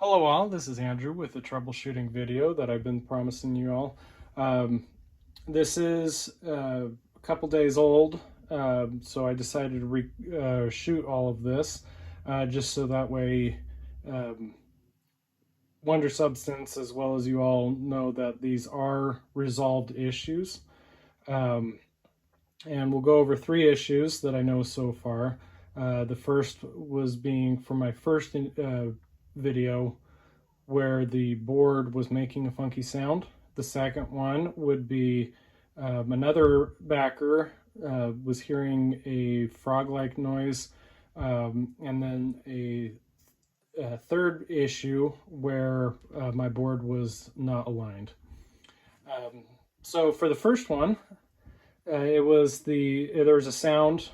Hello all, this is Andrew with a troubleshooting video that I've been promising you all. This is a couple days old, so I decided to shoot all of this just so that way Wonder Substance as well as you all know that these are resolved issues. And we'll go over 3 issues that I know so far. The first was being from my first video where the board was making a funky sound. The second one would be another backer was hearing a frog-like noise, and then a third issue where my board was not aligned. So for the first one, there was a sound.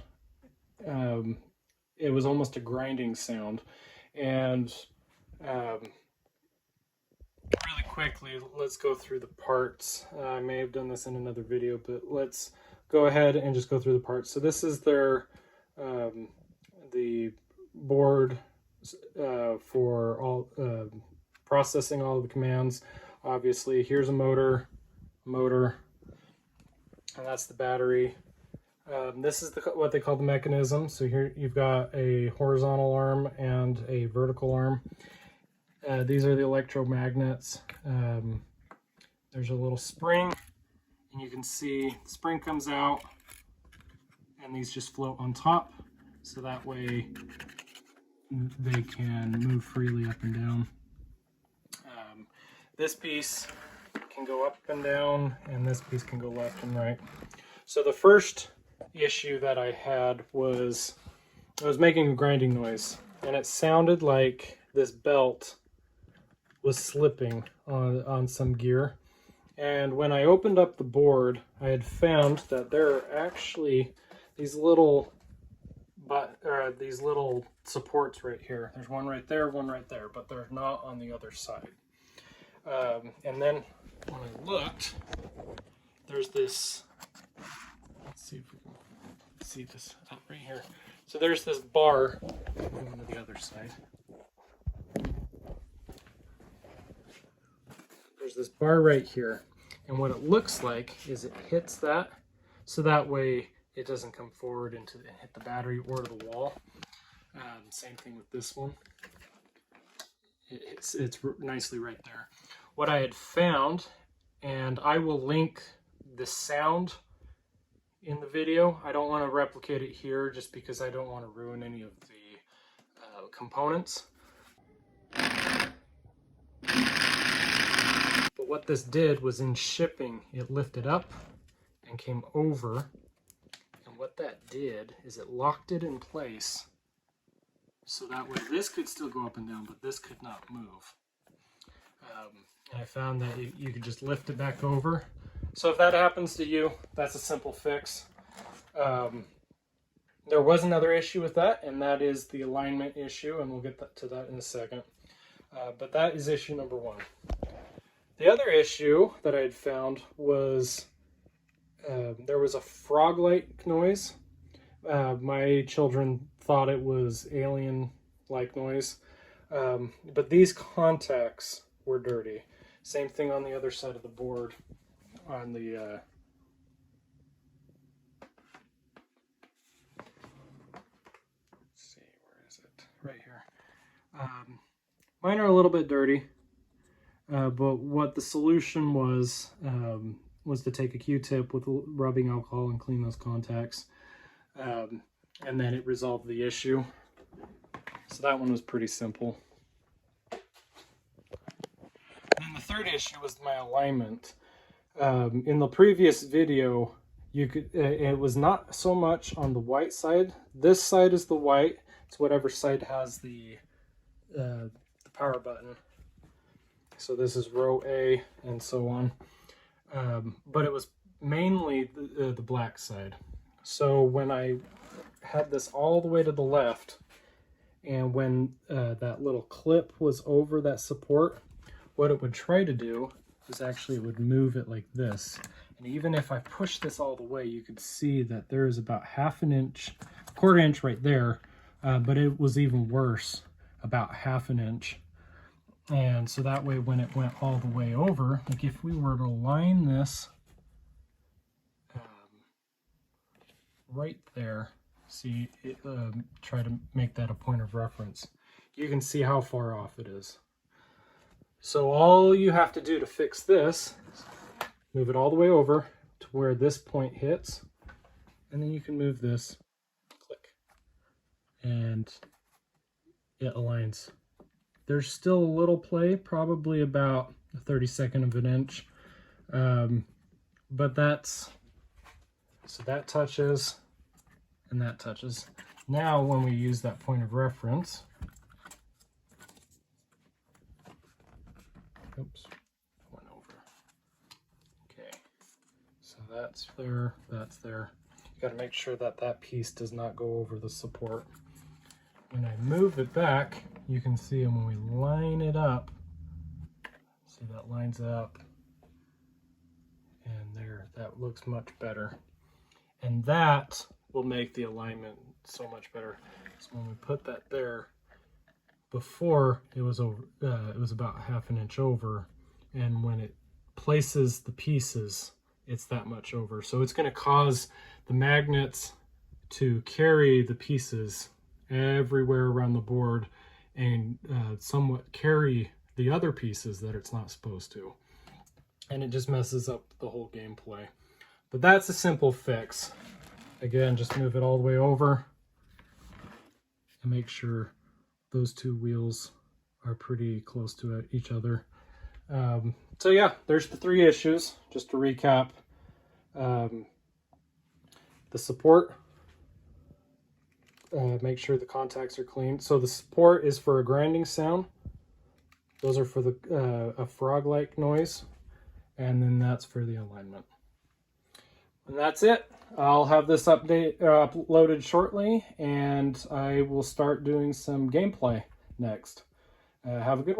It was almost a grinding sound, and really quickly, let's go through the parts. I may have done this in another video, but let's go ahead and just go through the parts. So this is the board for all processing all of the commands. Obviously, here's a motor, and that's the battery. This is what they call the mechanism. So here you've got a horizontal arm and a vertical arm. These are the electromagnets. There's a little spring, and you can see the spring comes out, and these just float on top, so that way they can move freely up and down. This piece can go up and down, and this piece can go left and right. So the first issue that I had was I was making a grinding noise, and it sounded like this belt was slipping on some gear. And when I opened up the board, I had found that there are actually these little supports right here. There's one right there, but they're not on the other side. And then when I looked, there's this, let's see if we can see this right here. So there's this bar going to the other side. There's this bar right here, and what it looks like is it hits that, so that way it doesn't come forward and hit the battery or the wall. Same thing with this one. It's nicely right there. What I had found, and I will link the sound in the video. I don't want to replicate it here just because I don't want to ruin any of the components. But what this did was, in shipping, it lifted up and came over. And what that did is it locked it in place, so that way this could still go up and down, but this could not move. And I found that you could just lift it back over. So if that happens to you, that's a simple fix. There was another issue with that, and that is the alignment issue, and we'll get to that in a second. But that is issue number 1. The other issue that I had found was there was a frog-like noise. My children thought it was alien-like noise, but these contacts were dirty. Same thing on the other side of the board. On the let's see, where is it? Right here. Mine are a little bit dirty. But what the solution was to take a Q-tip with rubbing alcohol and clean those contacts. And then it resolved the issue. So that one was pretty simple. And the third issue was my alignment. In the previous video, it was not so much on the white side. This side is the white. It's whatever side has the power button. So this is row A and so on. But it was mainly the black side. So when I had this all the way to the left, and when that little clip was over that support, what it would try to do is actually it would move it like this. And even if I push this all the way, you could see that there is about ½ inch, quarter inch right there, but it was even worse, about ½ inch. And so that way when it went all the way over, like if we were to line this right there, see, try to make that a point of reference, you can see how far off it is. So all you have to do to fix this, move it all the way over to where this point hits, and then you can move this, click, and it aligns. There's still a little play, probably about a 32nd of an inch, but that's, so that touches and that touches. Now when we use that point of reference, oops, went over. Okay, so that's there, that's there. You got to make sure that that piece does not go over the support. When I move it back, you can see when we line it up, see that lines up, and there, that looks much better. And that will make the alignment so much better. So when we put that there, before it was over, it was about ½ inch over, and when it places the pieces, it's that much over. So it's going to cause the magnets to carry the pieces everywhere around the board and somewhat carry the other pieces that it's not supposed to. And it just messes up the whole gameplay. But that's a simple fix. Again, just move it all the way over and make sure those two wheels are pretty close to each other. So yeah, there's the 3 issues. Just to recap, the support, make sure the contacts are clean. So the support is for a grinding sound. Those are for the a frog-like noise, and then that's for the alignment. And that's it. I'll have this uploaded shortly, and I will start doing some gameplay next. Have a good one.